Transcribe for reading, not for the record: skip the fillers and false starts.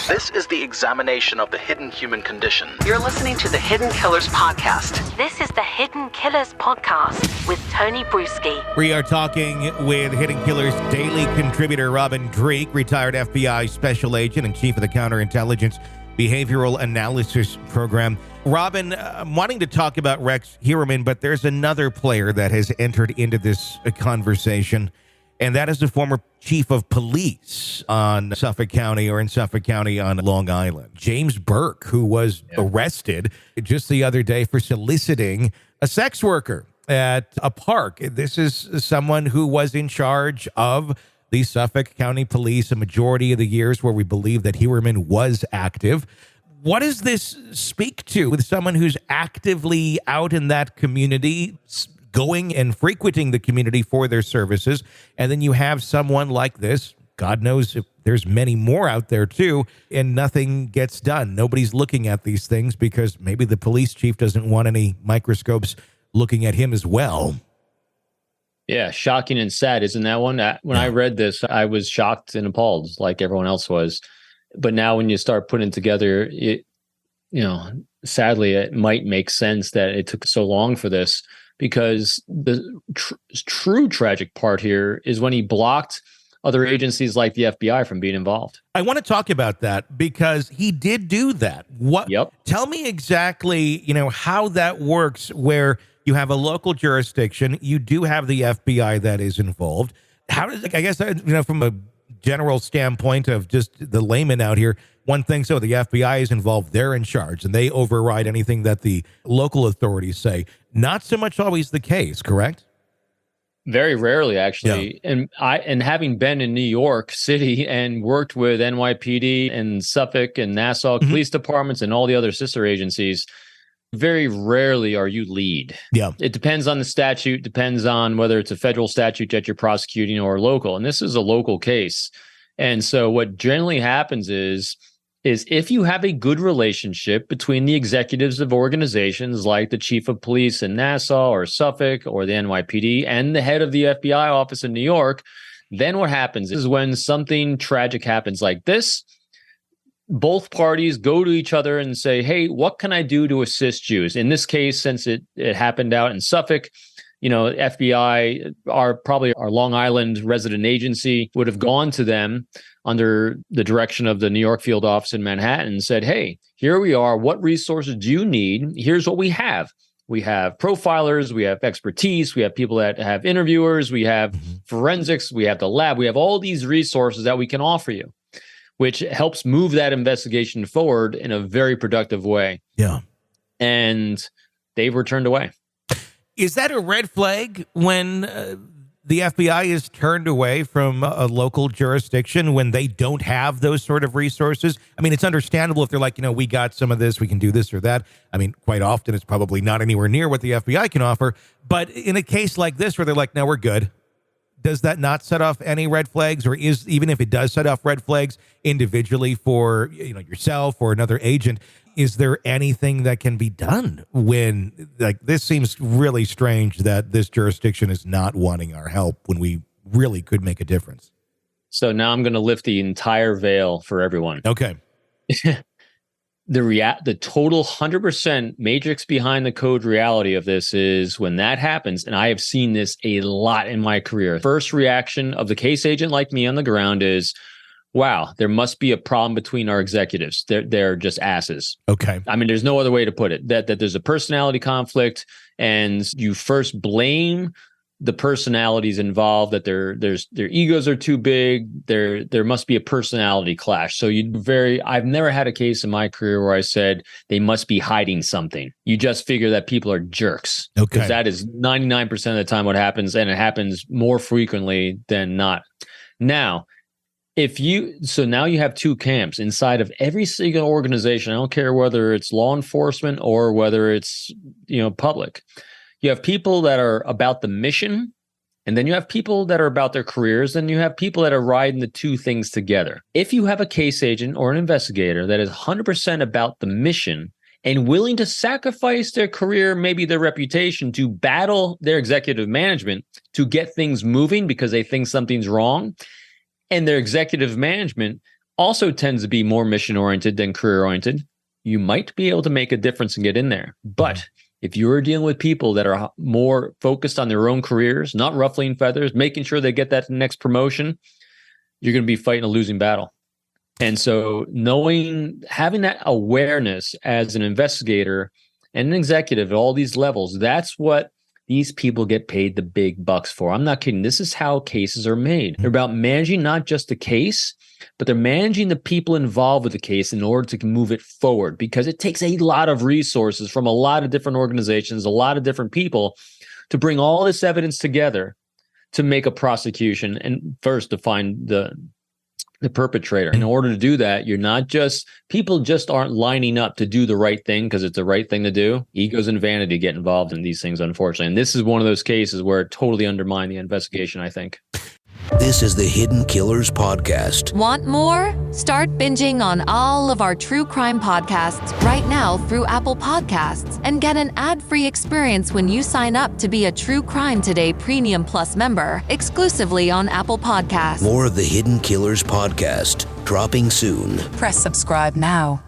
This is the examination of the hidden human condition. You're listening to the Hidden Killers Podcast. This is the Hidden Killers Podcast with Tony Brueski. We are talking with Hidden Killers daily contributor Robin Dreeke, retired FBI special agent and chief of the Counterintelligence Behavioral Analysis Program. Robin, I'm wanting to talk about Rex Heuermann, but there's another player that has entered into this conversation, and that is the former chief of police on Suffolk County, or in Suffolk County on Long Island, James Burke, who was arrested just the other day for soliciting a sex worker at a park. This is someone who was in charge of the Suffolk County Police a majority of the years where we believe that Heuermann was active. What does this speak to with someone who's actively out in that community, going and frequenting the community for their services, and then you have someone like this, God knows if there's many more out there too, and nothing gets done. Nobody's looking at these things because maybe the police chief doesn't want any microscopes looking at him as well. Yeah, shocking and sad, isn't that one? When I read this, I was shocked and appalled like everyone else was. But now when you start putting together, sadly, it might make sense that it took so long for this, because the true tragic part here is when he blocked other agencies like the FBI from being involved. I want to talk about that because he did do that. Tell me exactly, how that works, where you have a local jurisdiction, you do have the FBI that is involved. How does, I guess, from a general standpoint of just the layman out here, one thing, so the FBI is involved, they're in charge, and they override anything that the local authorities say. Not so much always the case, correct? Very rarely, actually. Yeah. And having been in New York City and worked with NYPD and Suffolk and Nassau police departments and all the other sister agencies, very rarely are you lead. Yeah. It depends on the statute, depends on whether it's a federal statute that you're prosecuting or local. And this is a local case. And so what generally happens is if you have a good relationship between the executives of organizations like the chief of police in Nassau or Suffolk or the NYPD and the head of the FBI office in New York, then what happens is when something tragic happens like this, both parties go to each other and say, hey, what can I do to assist you? In this case, since it happened out in Suffolk, FBI, our Long Island resident agency would have gone to them under the direction of the New York field office in Manhattan and said, hey, here we are. What resources do you need? Here's what we have. We have profilers, we have expertise, we have people that have interviewers, we have forensics, we have the lab, we have all these resources that we can offer you, which helps move that investigation forward in a very productive way. Yeah. And they were turned away. Is that a red flag when the FBI is turned away from a local jurisdiction when they don't have those sort of resources? I mean, it's understandable if they're like, we got some of this, we can do this or that. I mean, quite often it's probably not anywhere near what the FBI can offer. But in a case like this where they're like, no, we're good, does that not set off any red flags? Or even if it does set off red flags individually for yourself or another agent, is there anything that can be done when, like, this seems really strange that this jurisdiction is not wanting our help when we really could make a difference? So now I'm going to lift the entire veil for everyone. Okay. The total 100% matrix behind the code reality of this is when that happens, and I have seen this a lot in my career, first reaction of the case agent like me on the ground is, wow, there must be a problem between our executives. They're just asses. Okay. I mean, there's no other way to put it. That there's a personality conflict, and you first blame the personalities involved, that their egos are too big. There must be a personality clash. So I've never had a case in my career where I said they must be hiding something. You just figure that people are jerks. Okay. Because that is 99% of the time what happens, and it happens more frequently than not. Now, now you have two camps inside of every single organization. I don't care whether it's law enforcement or whether it's, public. You have people that are about the mission, and then you have people that are about their careers, and you have people that are riding the two things together. If you have a case agent or an investigator that is 100% about the mission and willing to sacrifice their career, maybe their reputation, to battle their executive management to get things moving because they think something's wrong, and their executive management also tends to be more mission-oriented than career-oriented, you might be able to make a difference and get in there. But if you're dealing with people that are more focused on their own careers, not ruffling feathers, making sure they get that next promotion, you're going to be fighting a losing battle. And so having that awareness as an investigator and an executive at all these levels, that's what these people get paid the big bucks for. I'm not kidding. This is how cases are made. They're about managing not just the case, but they're managing the people involved with the case in order to move it forward, because it takes a lot of resources from a lot of different organizations, a lot of different people to bring all this evidence together to make a prosecution and first to find the perpetrator. In order to do that, people just aren't lining up to do the right thing because it's the right thing to do. Egos and vanity get involved in these things, unfortunately. And this is one of those cases where it totally undermined the investigation, I think. This is the Hidden Killers Podcast. Want more? Start binging on all of our true crime podcasts right now through Apple Podcasts and get an ad-free experience when you sign up to be a True Crime Today Premium Plus member exclusively on Apple Podcasts. More of the Hidden Killers Podcast dropping soon. Press subscribe now.